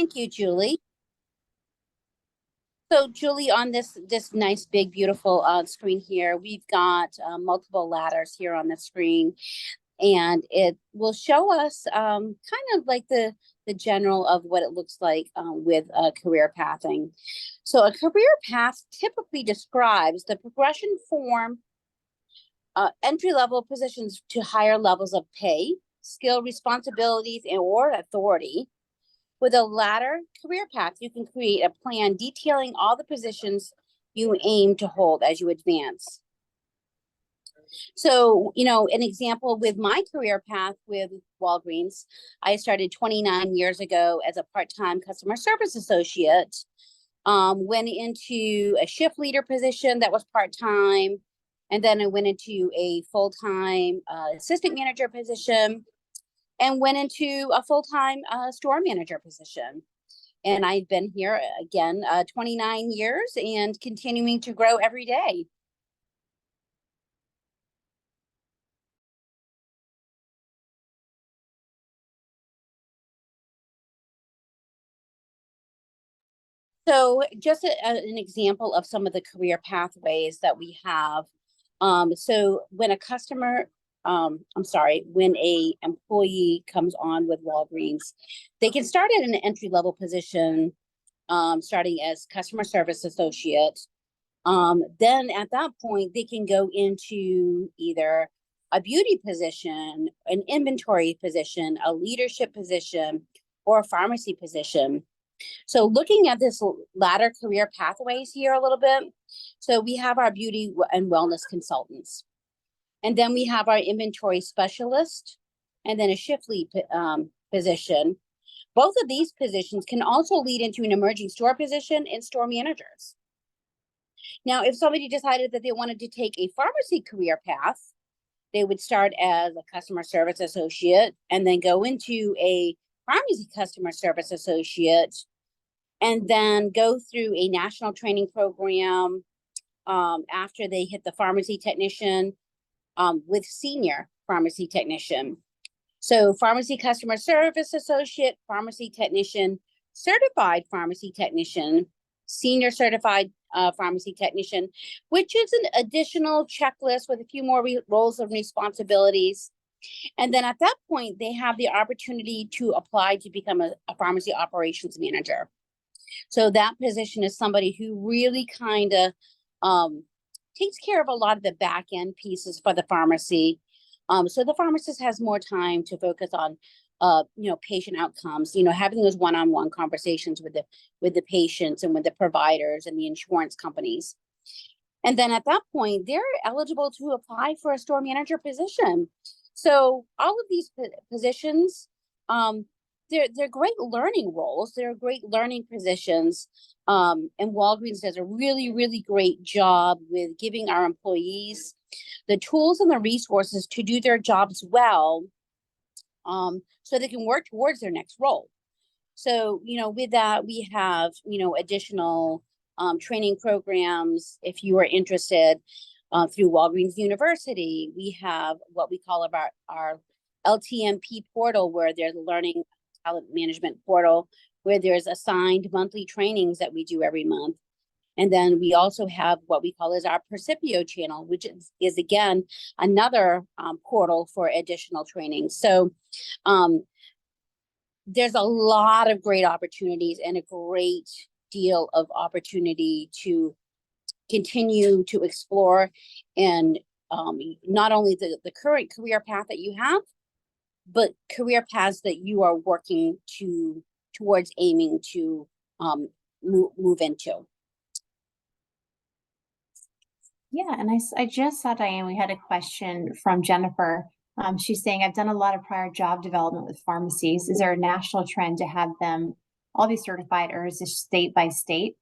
Thank you, Julie. So, Julie, on this nice, big, beautiful screen here, we've got multiple ladders here on the screen, and it will show us kind of like the general of what it looks like with career pathing. So, a career path typically describes the progression from entry-level positions to higher levels of pay, skill, responsibilities, and or authority. With a ladder career path, you can create a plan detailing all the positions you aim to hold as you advance. So, an example with my career path with Walgreens, I started 29 years ago as a part-time customer service associate, went into a shift leader position that was part-time, and then I went into a full-time assistant manager position, and went into a full-time store manager position. And I've been here again 29 years and continuing to grow every day. So just an example of some of the career pathways that we have. So when a customer, when a employee comes on with Walgreens, they can start at an entry-level position, starting as customer service associate. Then at that point, they can go into either a beauty position, an inventory position, a leadership position, or a pharmacy position. So looking at this ladder career pathways here a little bit. So we have our beauty and wellness consultants. And then we have our inventory specialist, and then a shift lead position. Both of these positions can also lead into an emerging store position and store managers. Now, if somebody decided that they wanted to take a pharmacy career path, they would start as a customer service associate and then go into a pharmacy customer service associate, and then go through a national training program after they hit the pharmacy technician with senior pharmacy technician. So pharmacy customer service associate, pharmacy technician, certified pharmacy technician, senior certified pharmacy technician, which is an additional checklist with a few more roles and responsibilities. And then at that point, they have the opportunity to apply to become a pharmacy operations manager. So that position is somebody who really kind of takes care of a lot of the back end pieces for the pharmacy. So the pharmacist has more time to focus on, patient outcomes, having those one-on-one conversations with the patients and with the providers and the insurance companies. And then at that point, they're eligible to apply for a store manager position. So all of these positions, they're great learning roles. They're great learning positions. And Walgreens does a really, really great job with giving our employees the tools and the resources to do their jobs well, so they can work towards their next role. So, with that, we have, additional training programs. If you are interested through Walgreens University, we have what we call our LTMP portal, where there's a learning talent management portal, where there's assigned monthly trainings that we do every month. And then we also have what we call as our Percipio channel, which is again, another portal for additional training. So there's a lot of great opportunities and a great deal of opportunity to continue to explore, and not only the current career path that you have, but career paths that you are working towards aiming to move into. Yeah, and I just saw, Diane, we had a question from Jennifer. She's saying, I've done a lot of prior job development with pharmacies. Is there a national trend to have them all be certified, or is this state by state?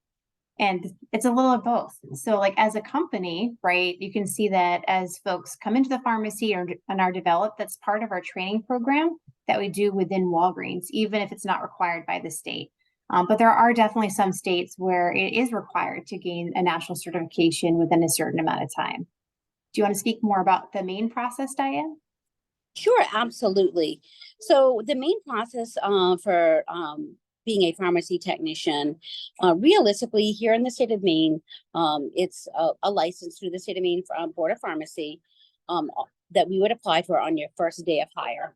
And it's a little of both. So like as a company, right, you can see that as folks come into the pharmacy and are developed, that's part of our training program that we do within Walgreens, even if it's not required by the state. But there are definitely some states where it is required to gain a national certification within a certain amount of time. Do you want to speak more about the main process, Diane? Sure, absolutely. So the main process for being a pharmacy technician. Realistically, here in the state of Maine, it's a license through the state of Maine Board of Pharmacy that we would apply for on your first day of hire.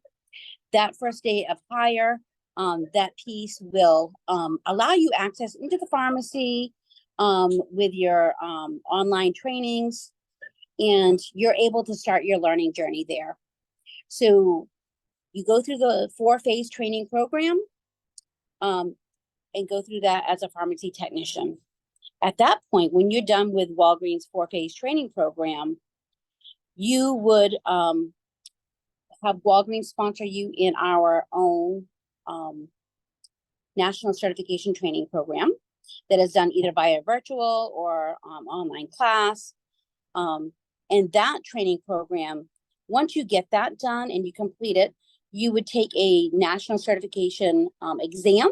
That first day of hire, that piece will allow you access into the pharmacy with your online trainings, and you're able to start your learning journey there. So you go through the 4-phase training program and go through that as a pharmacy technician. At that point, when you're done with Walgreens 4-phase training program, you would have Walgreens sponsor you in our own national certification training program that is done either via virtual or online class. And that training program, once you get that done and you complete it, you would take a national certification exam.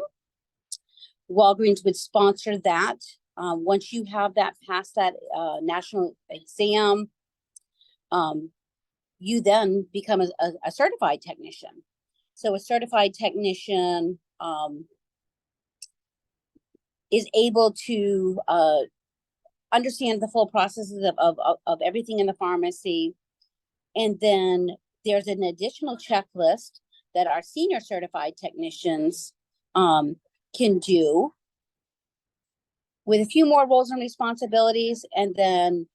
Walgreens would sponsor that. Once you have that, passed that national exam, you then become a certified technician. So a certified technician is able to understand the full processes of everything in the pharmacy. And then there's an additional checklist that our senior certified technicians can do with a few more roles and responsibilities. And then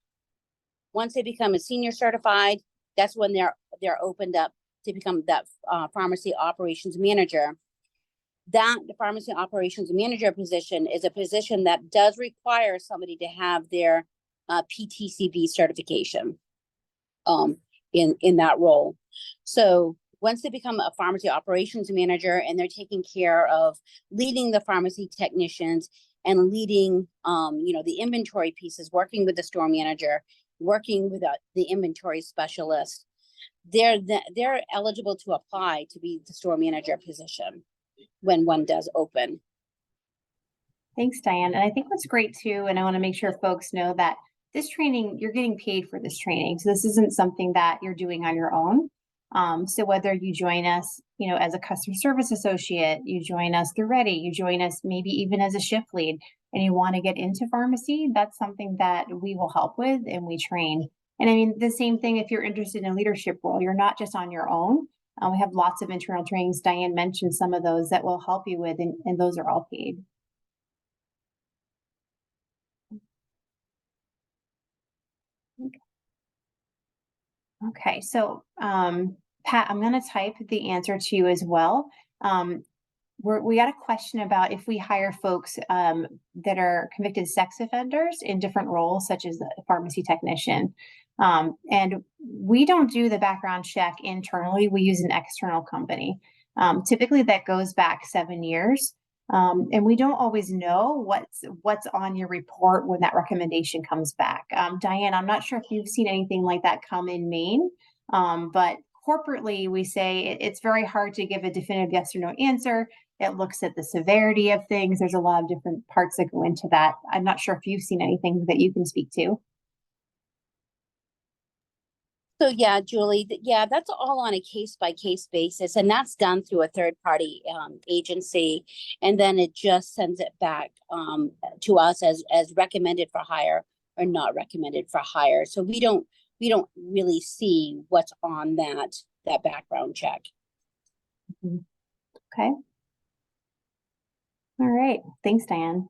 once they become a senior certified, that's when they're opened up to become that pharmacy operations manager. That the pharmacy operations manager position is a position that does require somebody to have their PTCB certification in that role. So once they become a pharmacy operations manager and they're taking care of leading the pharmacy technicians and leading the inventory pieces, working with the store manager, working with the inventory specialist, they're eligible to apply to be the store manager position when one does open. Thanks, Diane. And I think what's great too, and I want to make sure folks know that this training, you're getting paid for this training. So this isn't something that you're doing on your own. So whether you join us, as a customer service associate, you join us through Ready, you join us maybe even as a shift lead, and you want to get into pharmacy, that's something that we will help with and we train. And I mean, the same thing if you're interested in a leadership role, you're not just on your own. We have lots of internal trainings. Diane mentioned some of those that will help you with, and those are all paid. Okay, so Pat, I'm going to type the answer to you as well. We got a question about if we hire folks that are convicted sex offenders in different roles, such as a pharmacy technician. And we don't do the background check internally. We use an external company. Typically that goes back 7 years. And we don't always know what's on your report when that recommendation comes back. Diane, I'm not sure if you've seen anything like that come in Maine, but corporately we say it's very hard to give a definitive yes or no answer. It looks at the severity of things. There's a lot of different parts that go into that. I'm not sure if you've seen anything that you can speak to. So yeah, Julie, that's all on a case-by-case basis, and that's done through a third-party agency, and then it just sends it back to us as recommended for hire or not recommended for hire. So we don't really see what's on that background check. Mm-hmm. Okay. All right. Thanks, Diane.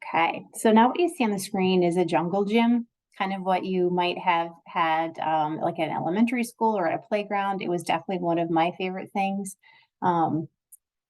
Okay. So now what you see on the screen is a jungle gym, kind of what you might have had like at elementary school or at a playground. It was definitely one of my favorite things. I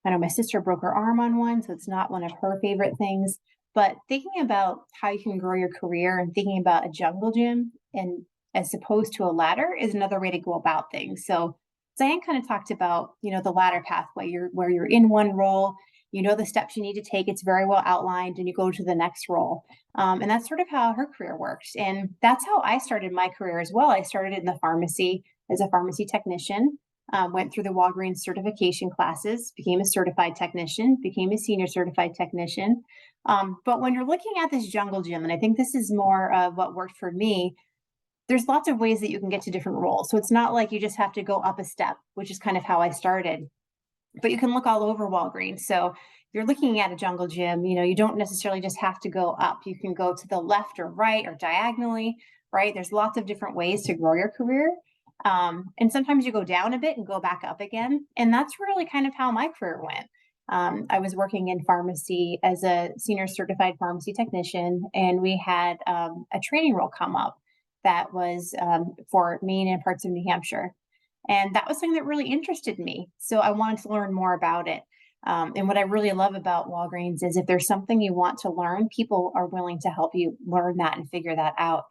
know my sister broke her arm on one, so it's not one of her favorite things. But thinking about how you can grow your career and thinking about a jungle gym and as opposed to a ladder is another way to go about things. So Diane kind of talked about, the ladder pathway, where you're in one role, the steps you need to take, it's very well outlined, and you go to the next role. And that's sort of how her career works. And that's how I started my career as well. I started in the pharmacy as a pharmacy technician, went through the Walgreens certification classes, became a certified technician, became a senior certified technician. But when you're looking at this jungle gym, and I think this is more of what worked for me, there's lots of ways that you can get to different roles. So it's not like you just have to go up a step, which is kind of how I started. but you can look all over Walgreens. So if you're looking at a jungle gym, you don't necessarily just have to go up. You can go to the left or right or diagonally, right? There's lots of different ways to grow your career. And sometimes you go down a bit and go back up again. And that's really kind of how my career went. I was working in pharmacy as a senior certified pharmacy technician, and we had a training role come up that was for Maine and parts of New Hampshire. And that was something that really interested me. So I wanted to learn more about it. And what I really love about Walgreens is if there's something you want to learn, people are willing to help you learn that and figure that out.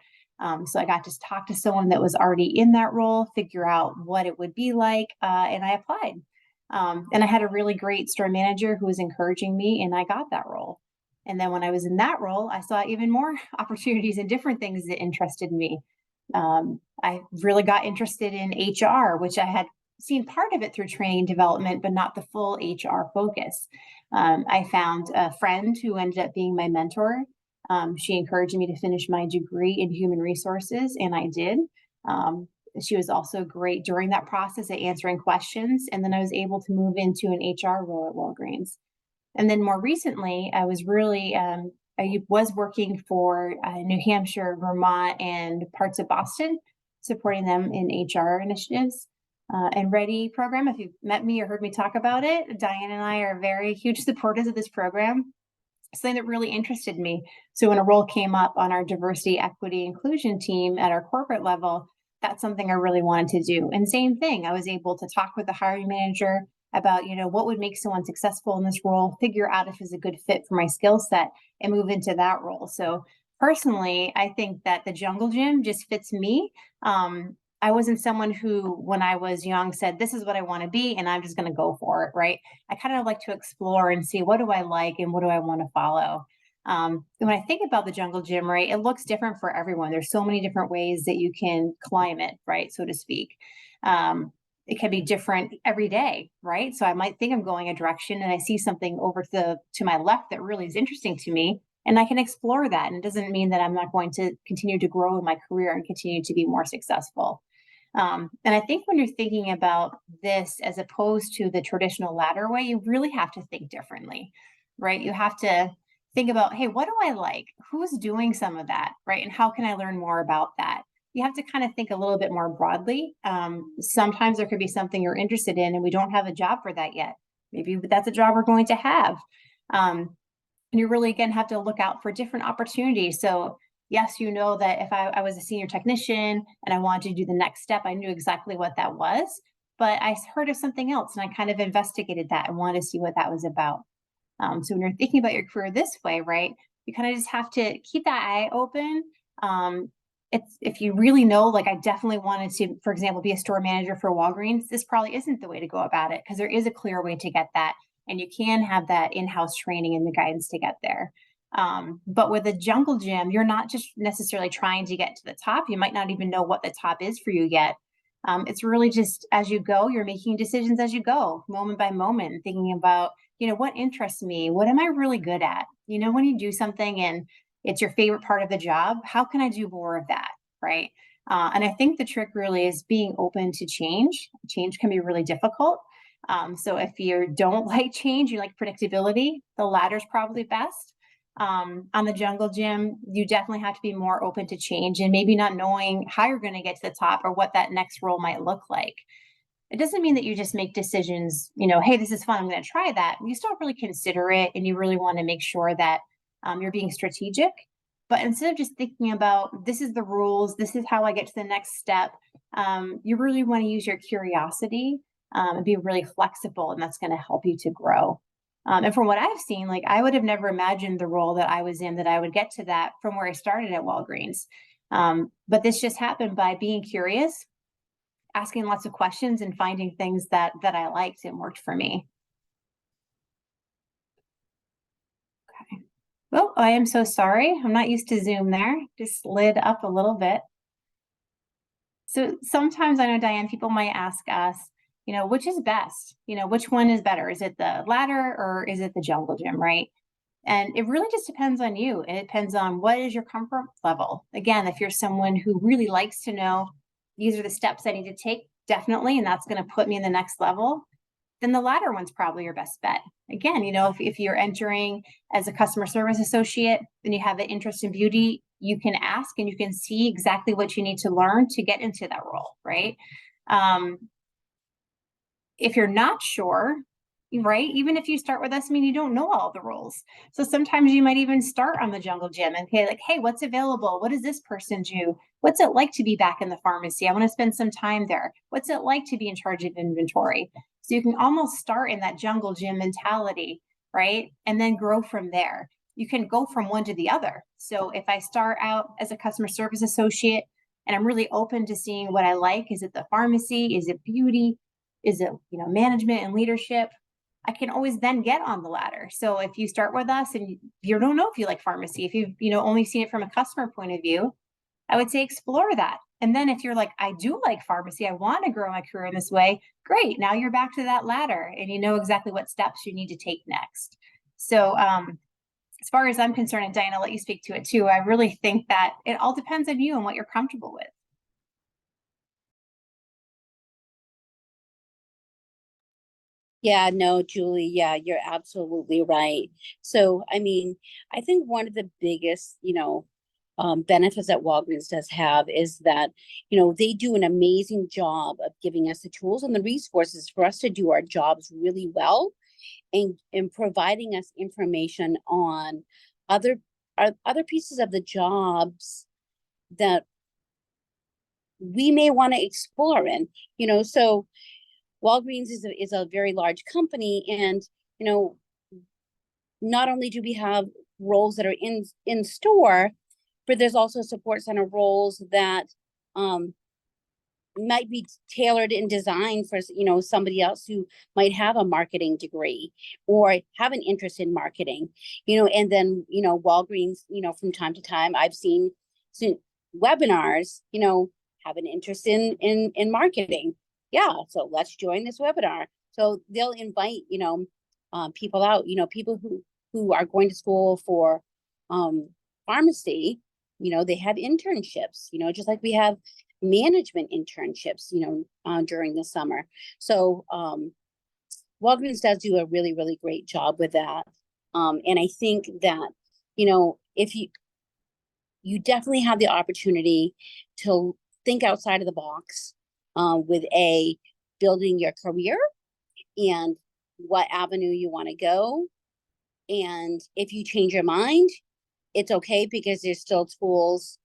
So I got to talk to someone that was already in that role, figure out what it would be like, and I applied. And I had a really great store manager who was encouraging me, and I got that role. And then when I was in that role, I saw even more opportunities and different things that interested me. I really got interested in HR, which I had seen part of it through training development, but not the full HR focus. I found a friend who ended up being my mentor. She encouraged me to finish my degree in human resources, and I did. She was also great during that process at answering questions. And then I was able to move into an HR role at Walgreens. And then more recently, I was working for New Hampshire, Vermont, and parts of Boston, supporting them in HR initiatives. And Ready program, if you've met me or heard me talk about it, Diane and I are very huge supporters of this program. Something that really interested me. So when a role came up on our diversity, equity, inclusion team at our corporate level, that's something I really wanted to do. And same thing, I was able to talk with the hiring manager about, what would make someone successful in this role, figure out if it's a good fit for my skill set, and move into that role. So personally, I think that the jungle gym just fits me. I wasn't someone who, when I was young, said, this is what I want to be, and I'm just going to go for it, right? I kind of like to explore and see what do I like and what do I want to follow. When I think about the jungle gym, right, it looks different for everyone. There's so many different ways that you can climb it, right, so to speak. It can be different every day, right? So I might think I'm going a direction and I see something over to my left that really is interesting to me, and I can explore that. And it doesn't mean that I'm not going to continue to grow in my career and continue to be more successful. And I think when you're thinking about this as opposed to the traditional ladder way, you really have to think differently, right? You have to think about, hey, what do I like? Who's doing some of that, right? And how can I learn more about that? You have to kind of think a little bit more broadly. Sometimes there could be something you're interested in and we don't have a job for that yet. Maybe that's a job we're going to have. And you really, again, have to look out for different opportunities. So yes, that if I was a senior technician and I wanted to do the next step, I knew exactly what that was. But I heard of something else and I kind of investigated that and wanted to see what that was about. So when you're thinking about your career this way, right, you kind of just have to keep that eye open. If you really know, like I definitely wanted to, for example, be a store manager for Walgreens, this probably isn't the way to go about it because there is a clear way to get that. And you can have that in-house training and the guidance to get there. But with a jungle gym, you're not just necessarily trying to get to the top. You might not even know what the top is for you yet. It's really just as you go, you're making decisions as you go, moment by moment, thinking about, what interests me? What am I really good at? When you do something and it's your favorite part of the job, how can I do more of that? Right. And I think the trick really is being open to change. Change can be really difficult. So if you don't like change, you like predictability, the ladder's probably best. On the jungle gym, you definitely have to be more open to change and maybe not knowing how you're going to get to the top or what that next role might look like. It doesn't mean that you just make decisions, hey, this is fun, I'm going to try that. You still really consider it and you really want to make sure that you're being strategic. But instead of just thinking about this is the rules, this is how I get to the next step, you really want to use your curiosity and be really flexible, and that's going to help you to grow. And from what I've seen, like I would have never imagined the role that I was in, that I would get to that from where I started at Walgreens. But this just happened by being curious, asking lots of questions and finding things that I liked and worked for me. Okay. Oh, I am so sorry. I'm not used to Zoom there. Just slid up a little bit. So sometimes I know, Diane, people might ask us, which is best? Which one is better? Is it the ladder or is it the jungle gym, right? And it really just depends on you. And it depends on what is your comfort level. Again, if you're someone who really likes to know, these are the steps I need to take, definitely, and that's going to put me in the next level. then the latter one's probably your best bet. Again, you know, if you're entering as a customer service associate and you have an interest in beauty, you can ask and you can see exactly what you need to learn to get into that role, right? If you're not sure, right, even if you start with us, I mean, you don't know all the roles. So sometimes you might even start on the jungle gym and say like, hey, what's available? What does this person do? What's it like to be back in the pharmacy? I want to spend some time there. What's it like to be in charge of inventory? So you can almost start in that jungle gym mentality, right? And then grow from there. You can go from one to the other. So if I start out as a customer service associate and I'm really open to seeing what I like, is it the pharmacy? Is it beauty? Is it, you know, management and leadership? I can always then get on the ladder. So if you start with us and you don't know if you like pharmacy, if you've, you know, only seen it from a customer point of view, I would say explore that. And then if you're like, I do like pharmacy, I want to grow my career in this way, great. Now you're back to that ladder and you know exactly what steps you need to take next. So as far as I'm concerned, and Diana, I'll let you speak to it too, I really think that it all depends on you and what you're comfortable with. Yeah, no, Julie, yeah, you're absolutely right. So, I mean, I think one of the biggest, benefits that Walgreens does have is that, they do an amazing job of giving us the tools and the resources for us to do our jobs really well and providing us information on other other pieces of the jobs that we may want to explore in, so Walgreens is a very large company, and you know, not only do we have roles that are in store, but there's also support center roles that um, might be tailored and designed for somebody else who might have a marketing degree or have an interest in marketing, and then Walgreens, from time to time I've seen webinars, have an interest in marketing. Yeah, so let's join this webinar. So they'll invite people out, people who are going to school for pharmacy. They have internships, just like we have management internships, during the summer. So Walgreens does do a really, really great job with that. And I think that, if you definitely have the opportunity to think outside of the box with building your career and what avenue you want to go. And if you change your mind, it's okay, because there's still tools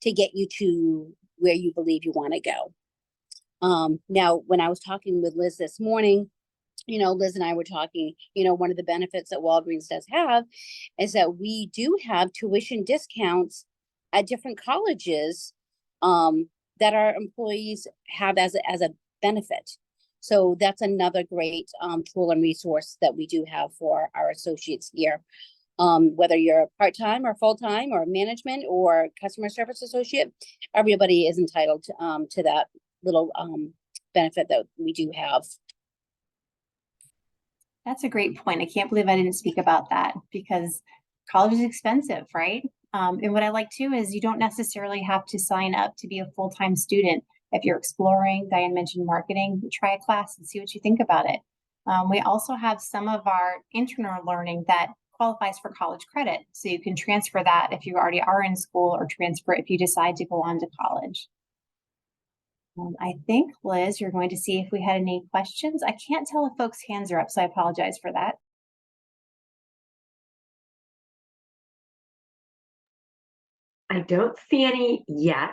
to get you to where you believe you want to go. Now, when I was talking with Liz this morning, Liz and I were talking, one of the benefits that Walgreens does have is that we do have tuition discounts at different colleges that our employees have as a benefit. So that's another great tool and resource that we do have for our associates here. Whether you're part-time or full-time or management or customer service associate, everybody is entitled to that little benefit that we do have. That's a great point. I can't believe I didn't speak about that, because college is expensive, right? And what I like too is you don't necessarily have to sign up to be a full-time student. If you're exploring, Diane mentioned marketing, try a class and see what you think about it. We also have some of our internal learning that qualifies for college credit. So you can transfer that if you already are in school, or transfer if you decide to go on to college. I think, Liz, you're going to see if we had any questions. I can't tell if folks' hands are up, so I apologize for that. I don't see any yet.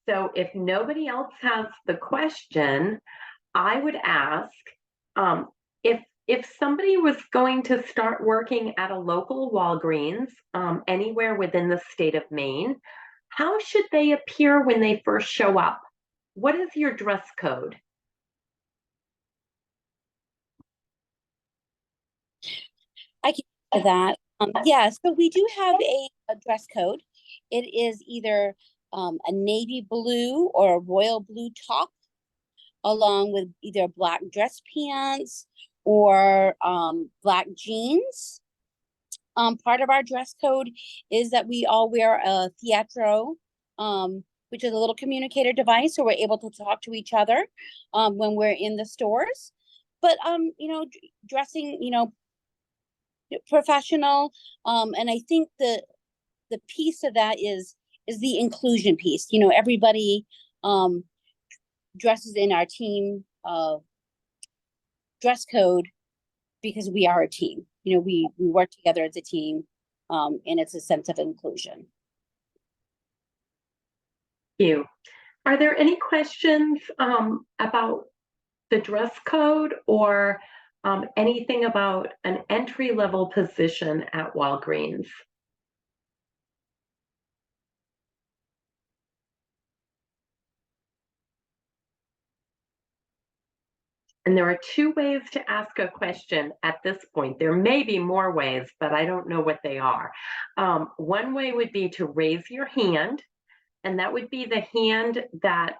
So if nobody else has the question, I would ask if somebody was going to start working at a local Walgreens anywhere within the state of Maine, how should they appear when they first show up? What is your dress code? I can do that. Yeah, so we do have a dress code. It is either a navy blue or a royal blue top, along with either black dress pants or black jeans. Part of our dress code is that we all wear a Theatro, which is a little communicator device, so we're able to talk to each other when we're in the stores. but, dressing, professional. And I think the piece of that is the inclusion piece. Everybody, dresses in our team, dress code because we are a team. We work together as a team, and it's a sense of inclusion. Thank you. Are there any questions about the dress code or anything about an entry-level position at Walgreens? And there are two ways to ask a question at this point. There may be more ways, but I don't know what they are. One way would be to raise your hand, and that would be the hand that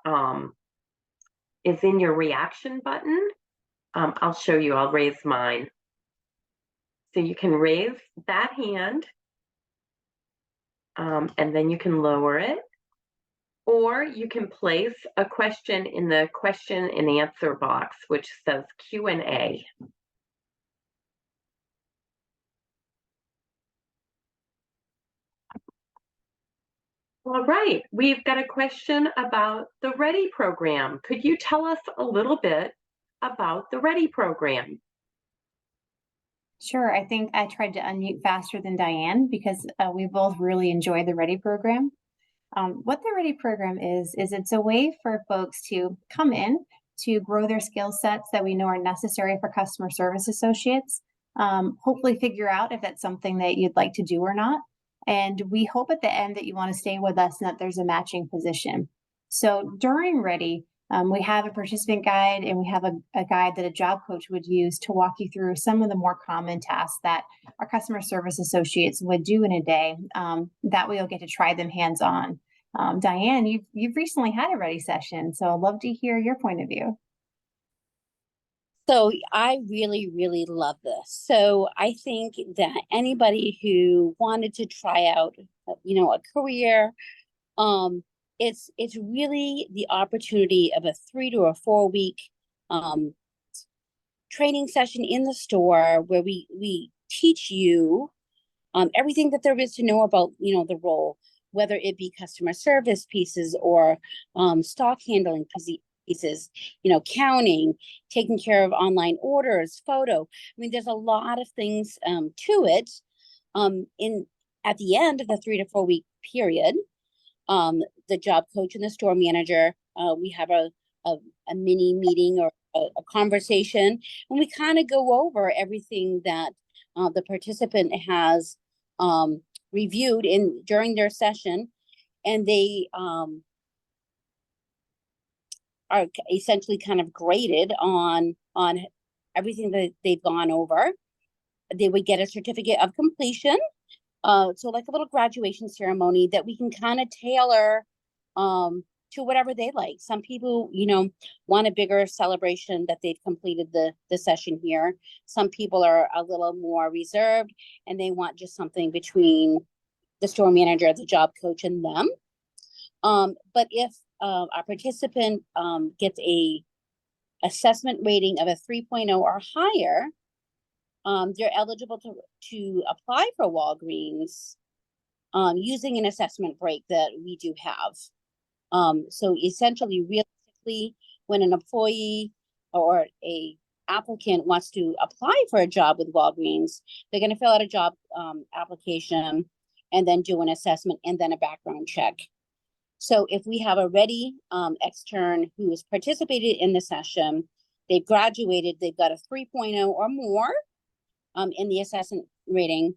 is in your reaction button. I'll show you, I'll raise mine. So you can raise that hand, and then you can lower it. Or you can place a question in the question and answer box, which says Q&A. All right, we've got a question about the READY program. Could you tell us a little bit about the READY program? Sure. I think I tried to unmute faster than Diane because we both really enjoy the READY program. What the READY program is it's a way for folks to come in to grow their skill sets that we know are necessary for customer service associates, hopefully figure out if that's something that you'd like to do or not. And we hope at the end that you want to stay with us and that there's a matching position. So during READY, we have a participant guide and we have a guide that a job coach would use to walk you through some of the more common tasks that our customer service associates would do in a day. That way you'll get to try them hands-on. Diane, you've recently had a READY session, so I'd love to hear your point of view. So I really, really love this. So I think that anybody who wanted to try out, a career, it's really the opportunity of a 3 to 4 week training session in the store where we teach you everything that there is to know about the role, whether it be customer service pieces or stock handling pieces, counting, taking care of online orders, photo. I mean, there's a lot of things to it. At the end of the 3 to 4 week period, the job coach and the store manager, we have a mini meeting or a conversation, and we kind of go over everything that the participant has reviewed during their session, and they are essentially kind of graded on everything that they've gone over. They would get a certificate of completion, so like a little graduation ceremony that we can kind of tailor to whatever they like. Some people, want a bigger celebration that they've completed the session here. Some people are a little more reserved and they want just something between the store manager, the job coach, and them. But if a participant gets a assessment rating of a 3.0 or higher, they're eligible to apply for Walgreens using an assessment break that we do have. So essentially, realistically, when an employee or a applicant wants to apply for a job with Walgreens, they're going to fill out a job application and then do an assessment and then a background check. So if we have a READY extern who has participated in the session, they've graduated, they've got a 3.0 or more in the assessment rating,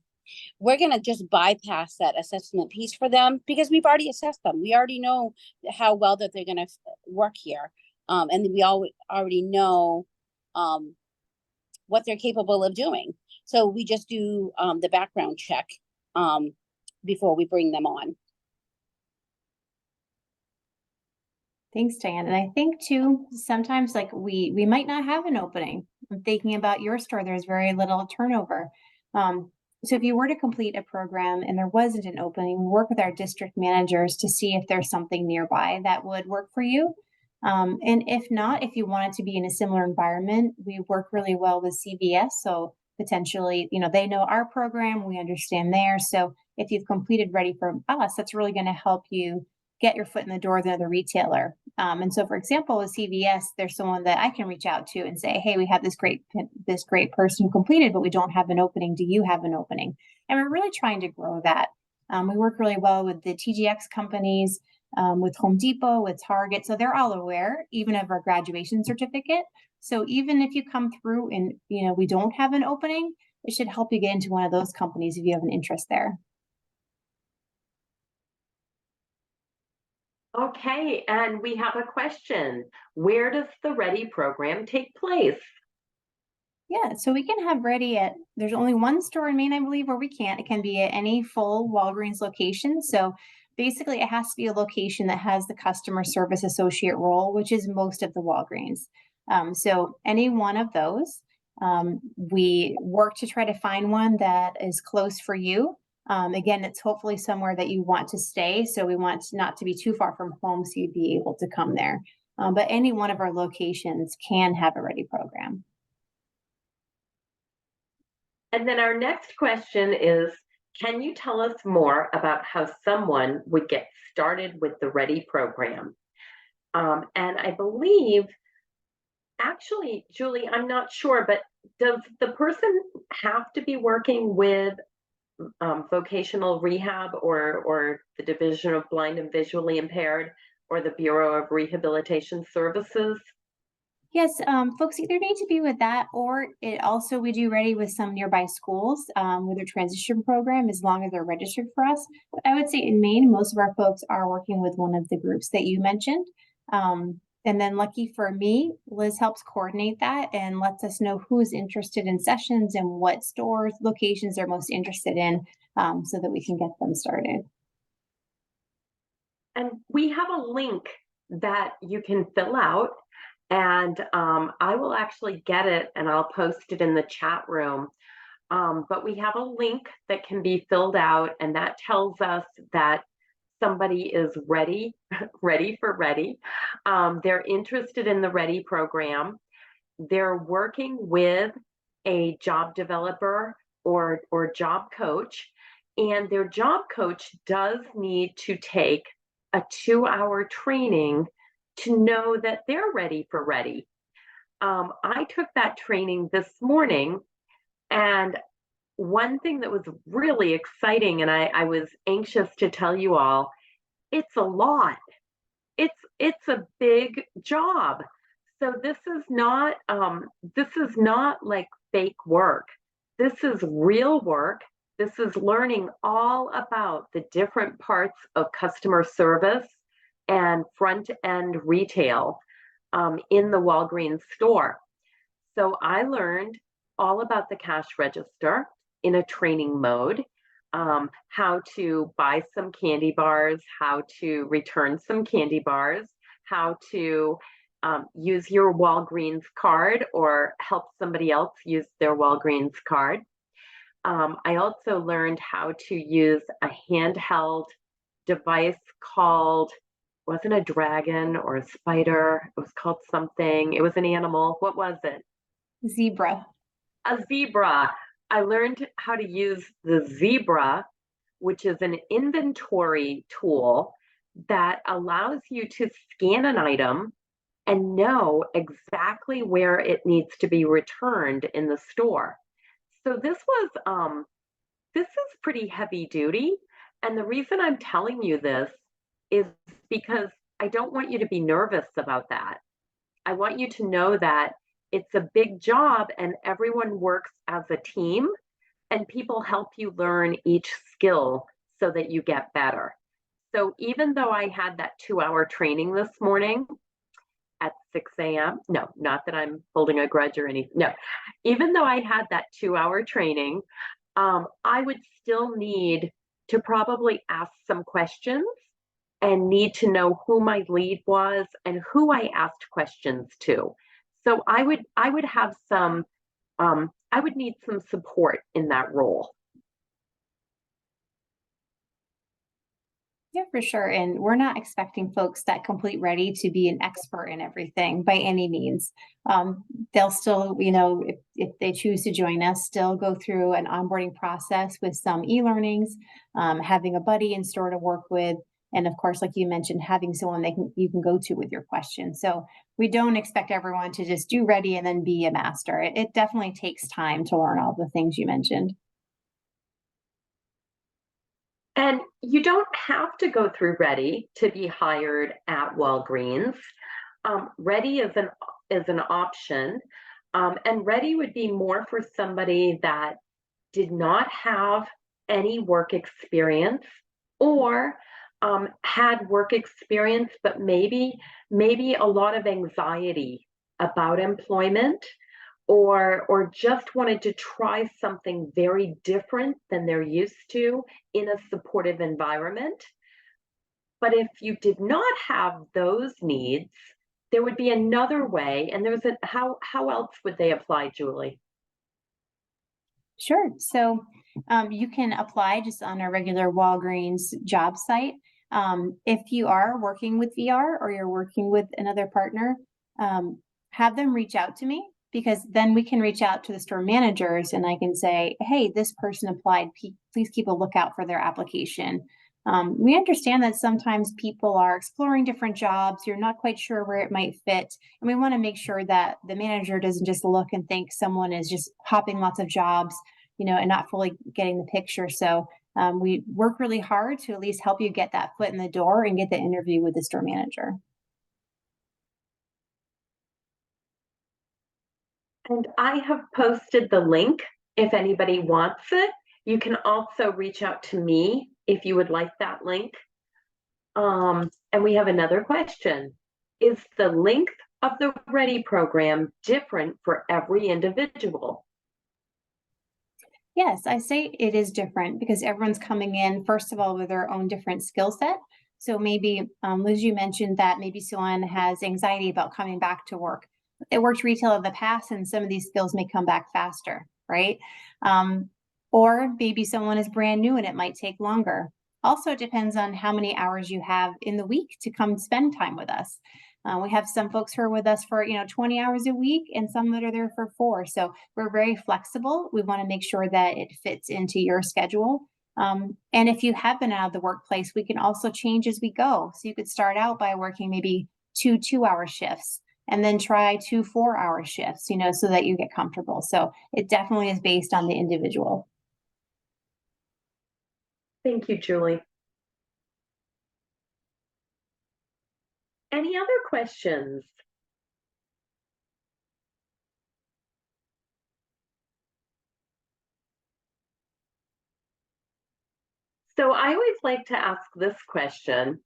we're going to just bypass that assessment piece for them because we've already assessed them. We already know how well that they're going to work here. And we already know what they're capable of doing. So we just do the background check before we bring them on. Thanks, Diane. And I think too, sometimes like we might not have an opening. I'm thinking about your store, there's very little turnover. So if you were to complete a program and there wasn't an opening, work with our district managers to see if there's something nearby that would work for you. And if not, if you want it to be in a similar environment, we work really well with CVS. So potentially, they know our program, we understand theirs. So if you've completed Ready for Us, that's really going to help you get your foot in the door with another retailer. And so, for example, with CVS, there's someone that I can reach out to and say, "Hey, we have this great person who completed, but we don't have an opening. Do you have an opening?" And we're really trying to grow that. We work really well with the TJX companies, with Home Depot, with Target, so they're all aware, even of our graduation certificate. So even if you come through and we don't have an opening, it should help you get into one of those companies if you have an interest there. Okay, and we have a question. Where does the Ready program take place? Yeah, so we can have Ready there's only one store in Maine, I believe, where we can't. It can be at any full Walgreens location. So basically, it has to be a location that has the customer service associate role, which is most of the Walgreens. So any one of those, we work to try to find one that is close for you. Again, it's hopefully somewhere that you want to stay. So we want not to be too far from home so you'd be able to come there. But any one of our locations can have a Ready program. And then our next question is, can you tell us more about how someone would get started with the Ready program? And I believe, actually, Julie, I'm not sure, but does the person have to be working with vocational rehab or the Division of Blind and Visually Impaired or the Bureau of Rehabilitation Services? Yes, folks either need to be with that, or it also we do Ready with some nearby schools with their transition program as long as they're registered for us. But I would say in Maine, most of our folks are working with one of the groups that you mentioned. And then lucky for me, Liz helps coordinate that and lets us know who's interested in sessions and what stores, locations they're most interested in, so that we can get them started. And we have a link that you can fill out, and I will actually get it and I'll post it in the chat room. But we have a link that can be filled out, and that tells us that somebody is ready, ready for Ready. They're interested in the Ready program. They're working with a job developer or job coach, and their job coach does need to take a 2-hour training to know that they're ready for Ready. I took that training this morning, and one thing that was really exciting, and I was anxious to tell you all, it's a lot. It's a big job. So this is not like fake work. This is real work. This is learning all about the different parts of customer service and front end retail in the Walgreens store. So I learned all about the cash register in a training mode, how to buy some candy bars, how to return some candy bars, how to use your Walgreens card or help somebody else use their Walgreens card. I also learned how to use a handheld device called, wasn't a dragon or a spider, it was called something, it was an animal. What was it? Zebra. A zebra. I learned how to use the Zebra, which is an inventory tool that allows you to scan an item and know exactly where it needs to be returned in the store. So this is pretty heavy duty. And the reason I'm telling you this is because I don't want you to be nervous about that. I want you to know that it's a big job and everyone works as a team and people help you learn each skill so that you get better. So even though I had that 2-hour training this morning at 6 a.m., no, not that I'm holding a grudge or anything, no, even though I had that 2-hour training, I would still need to probably ask some questions and need to know who my lead was and who I asked questions to. So I would have some, I would need some support in that role. Yeah, for sure. And we're not expecting folks that complete ready to be an expert in everything by any means. They'll still, if they choose to join us, still go through an onboarding process with some e-learnings, having a buddy in store to work with. And of course, like you mentioned, having someone you can go to with your questions. So we don't expect everyone to just do ready and then be a master. It definitely takes time to learn all the things you mentioned. And you don't have to go through Ready to be hired at Walgreens. Ready is an option, and Ready would be more for somebody that did not have any work experience, or had work experience, but maybe a lot of anxiety about employment, or just wanted to try something very different than they're used to in a supportive environment. But if you did not have those needs, there would be another way. And there's how else would they apply, Julie? Sure. So you can apply just on a regular Walgreens job site. If you are working with VR or you're working with another partner, have them reach out to me, because then we can reach out to the store managers and I can say, hey, this person applied. Please keep a lookout for their application. We understand that sometimes people are exploring different jobs. You're not quite sure where it might fit. And we want to make sure that the manager doesn't just look and think someone is just hopping lots of jobs, and not fully getting the picture. So we work really hard to at least help you get that foot in the door and get the interview with the store manager. And I have posted the link if anybody wants it. You can also reach out to me if you would like that link. And we have another question. Is the length of the Ready program different for every individual? Yes, I say it is different because everyone's coming in, first of all, with their own different skill set. So maybe, Liz, you mentioned that maybe someone has anxiety about coming back to work. They worked retail in the past, and some of these skills may come back faster, right? Or maybe someone is brand new and it might take longer. Also, it depends on how many hours you have in the week to come spend time with us. We have some folks who are with us for 20 hours a week, and some that are there for 4. So we're very flexible. We want to make sure that it fits into your schedule. And if you have been out of the workplace, we can also change as we go. So you could start out by working maybe 2 2-hour shifts and then try 2 4-hour shifts, so that you get comfortable. So it definitely is based on the individual. Thank you, Julie. Any other questions? So I always like to ask this question.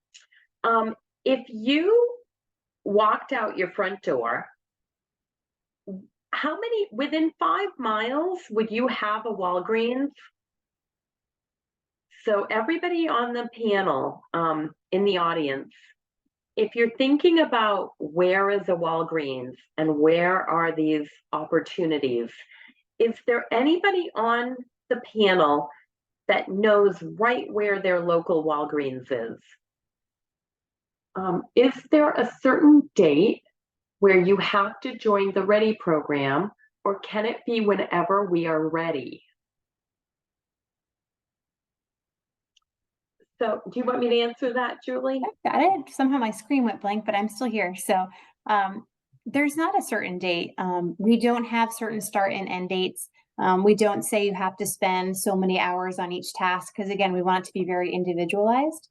If you walked out your front door, within 5 miles, would you have a Walgreens? So everybody on the panel, in the audience, if you're thinking about where is a Walgreens and where are these opportunities, is there anybody on the panel that knows right where their local Walgreens is? Is there a certain date where you have to join the Ready program, or can it be whenever we are ready? So do you want me to answer that, Julie? Got it. Somehow my screen went blank, but I'm still here. So there's not a certain date. We don't have certain start and end dates. We don't say you have to spend so many hours on each task because, again, we want it to be very individualized.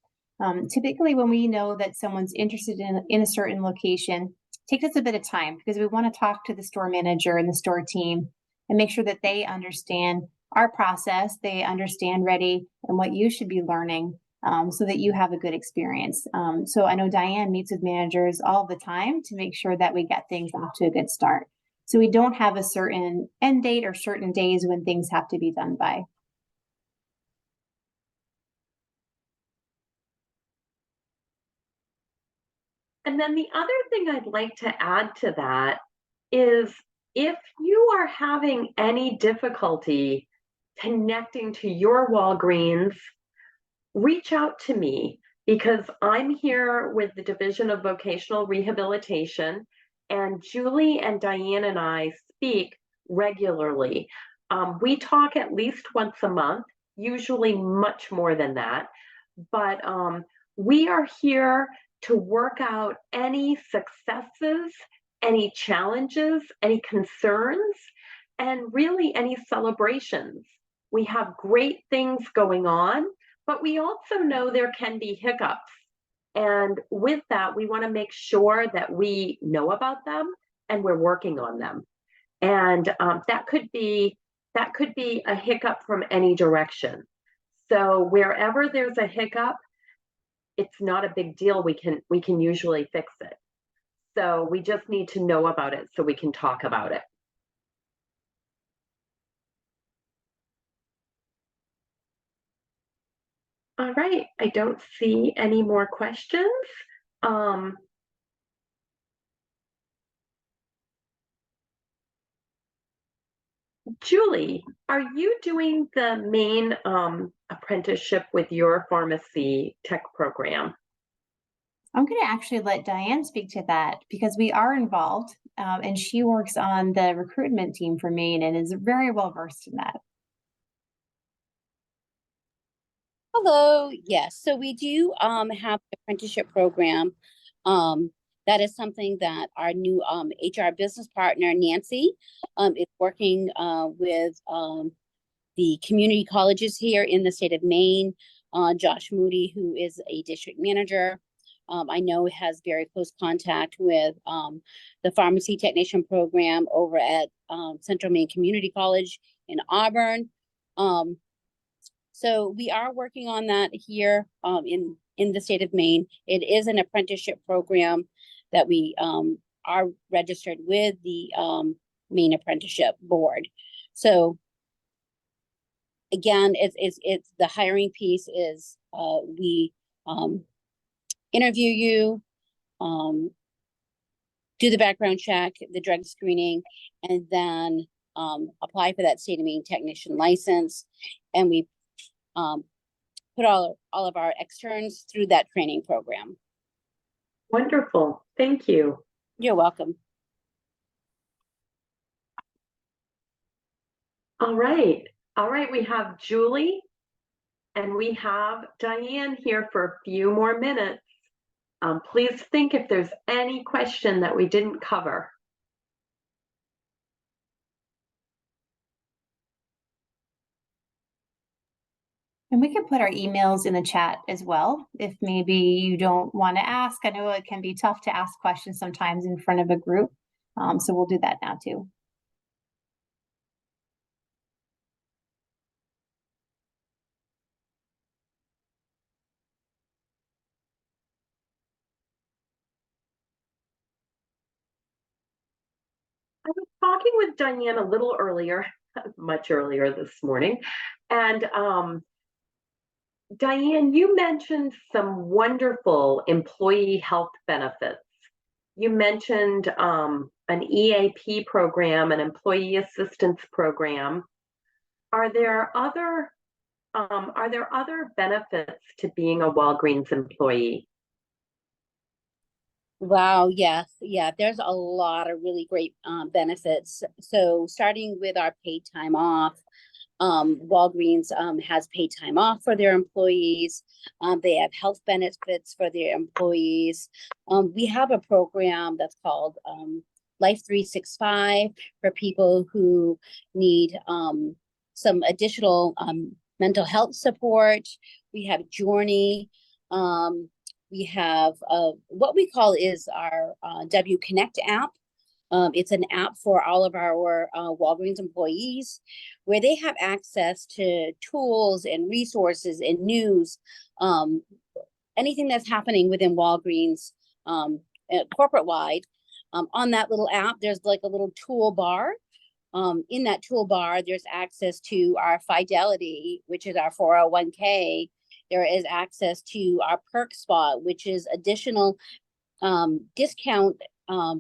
Typically, when we know that someone's interested in a certain location, it takes us a bit of time because we want to talk to the store manager and the store team and make sure that they understand our process, they understand Ready and what you should be learning. So that you have a good experience. So I know Diane meets with managers all the time to make sure that we get things off to a good start. So we don't have a certain end date or certain days when things have to be done by. And then the other thing I'd like to add to that is if you are having any difficulty connecting to your Walgreens, reach out to me. because I'm here with the Division of Vocational Rehabilitation, and Julie and Diane and I speak regularly. We talk at least once a month, usually much more than that, but we are here to work out any successes, any challenges, any concerns, and really any celebrations. We have great things going on, but we also know there can be hiccups. And with that, we want to make sure that we know about them and we're working on them. And that could be a hiccup from any direction. So wherever there's a hiccup, it's not a big deal. We can usually fix it. So we just need to know about it so we can talk about it. All right, I don't see any more questions. Julie, are you doing the Maine apprenticeship with your pharmacy tech program? I'm going to actually let Diane speak to that because we are involved, and she works on the recruitment team for Maine and is very well versed in that. Hello, yes, so we do have an apprenticeship program. That is something that our new HR business partner, Nancy, is working with the community colleges here in the state of Maine. Josh Moody, who is a district manager, I know has very close contact with the pharmacy technician program over at Central Maine Community College in Auburn. So we are working on that here in the state of Maine. It is an apprenticeship program that we are registered with the Maine Apprenticeship Board. So again, it's the hiring piece is we interview you, do the background check, the drug screening, and then apply for that state of Maine technician license. And we put all of our externs through that training program. Wonderful, thank you. You're welcome. All right, we have Julie and we have Diane here for a few more minutes. Please think if there's any question that we didn't cover. And we can put our emails in the chat as well, if maybe you don't want to ask. I know it can be tough to ask questions sometimes in front of a group. So we'll do that now too. I was talking with Diane a little earlier, much earlier this morning, and Diane, you mentioned some wonderful employee health benefits. You mentioned an EAP program, an employee assistance program. Are there other benefits to being a Walgreens employee? Wow, yes, yeah, there's a lot of really great benefits. So starting with our paid time off, Walgreens has paid time off for their employees. They have health benefits for their employees. We have a program that's called Life 365 for people who need some additional mental health support. We have Journey. We have what we call is our W Connect app. It's an app for all of our Walgreens employees where they have access to tools and resources and news, anything that's happening within Walgreens corporate-wide. On that little app, there's like a little toolbar. In that toolbar, there's access to our Fidelity, which is our 401k. There is access to our Perk Spot, which is additional discount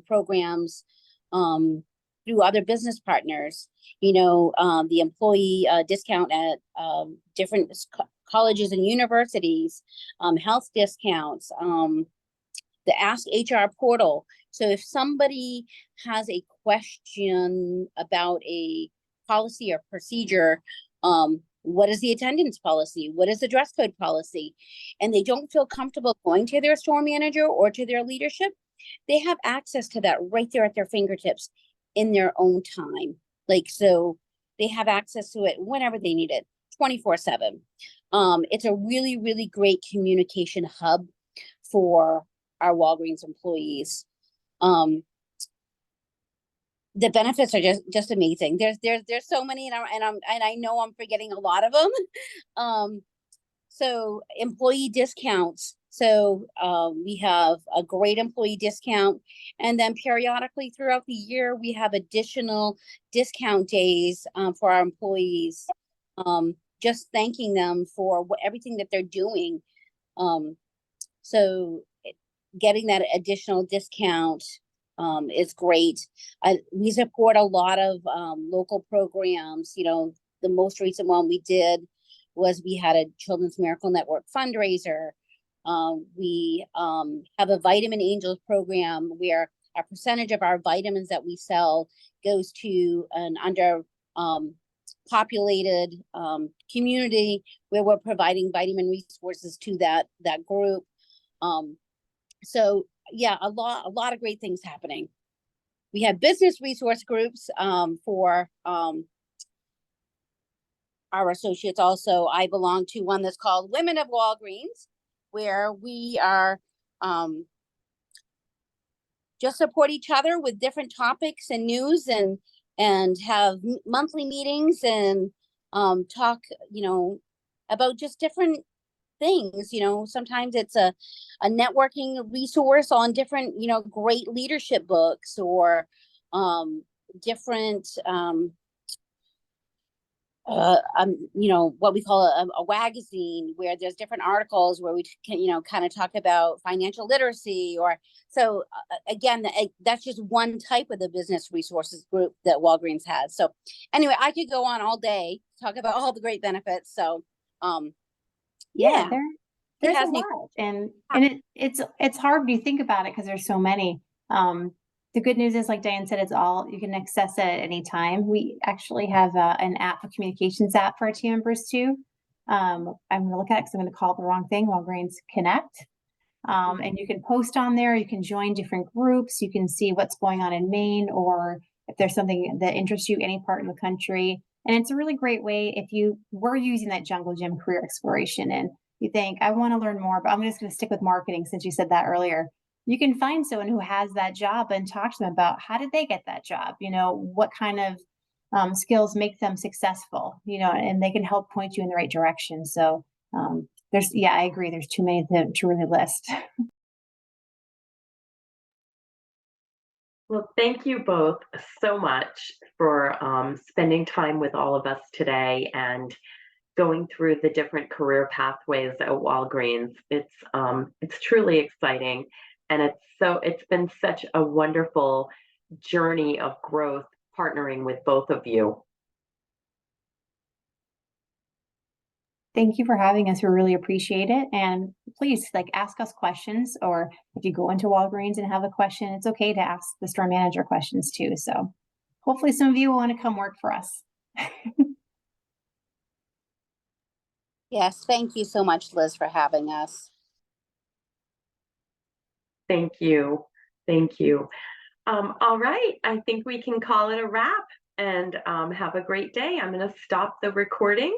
programs through other business partners. You know, the employee discount at different colleges and universities, health discounts, the Ask HR portal. So if somebody has a question about a policy or procedure, what is the attendance policy? What is the dress code policy? And they don't feel comfortable going to their store manager or to their leadership, they have access to that right there at their fingertips in their own time. Like, so they have access to it whenever they need it, 24/7. It's a really, really great communication hub for our Walgreens employees. The benefits are just amazing. There's so many, and I know I'm forgetting a lot of them. So employee discounts. So we have a great employee discount, and then periodically throughout the year we have additional discount days for our employees. Just thanking them for everything that they're doing. So getting that additional discount is great. We support a lot of local programs. You know, the most recent one we did was we had a Children's Miracle Network fundraiser. We have a Vitamin Angels program where a percentage of our vitamins that we sell goes to an under populated community where we're providing vitamin resources to that group. So yeah, a lot of great things happening. We have business resource groups for our associates also. I belong to one that's called Women of Walgreens, where we are just support each other with different topics and news, and have monthly meetings and talk, you know, about just different things. You know, sometimes it's a networking resource on different, you know, great leadership books, or different you know, what we call a wagazine, where there's different articles where we can, you know, kind of talk about financial literacy. Or so again, that's just one type of the business resources group that Walgreens has. So anyway, I could go on all day, talk about all the great benefits. So yeah, there's has a me- lot, and it's hard when you think about it because there's so many. The good news is, like Diane said, it's all, you can access it at any time. We actually have an app, a communications app for our team members too. I'm going to look at it because I'm going to call it the wrong thing, Walgreens Connect. And you can post on there, you can join different groups, you can see what's going on in Maine, or if there's something that interests you, any part in the country. And it's a really great way if you were using that Jungle Gym career exploration and you think, I want to learn more, but I'm just going to stick with marketing since you said that earlier. You can find someone who has that job and talk to them about how did they get that job? You know, what kind of skills make them successful, you know, and they can help point you in the right direction. So I agree. There's too many to really list. Well, thank you both so much for spending time with all of us today and going through the different career pathways at Walgreens. It's truly exciting, and it's been such a wonderful journey of growth partnering with both of you. Thank you for having us. We really appreciate it. And please, like, ask us questions, or if you go into Walgreens and have a question, it's okay to ask the store manager questions too. So hopefully some of you will want to come work for us. Yes, thank you so much, Liz, for having us. Thank you. Thank you. All right, I think we can call it a wrap, and have a great day. I'm going to stop the recording.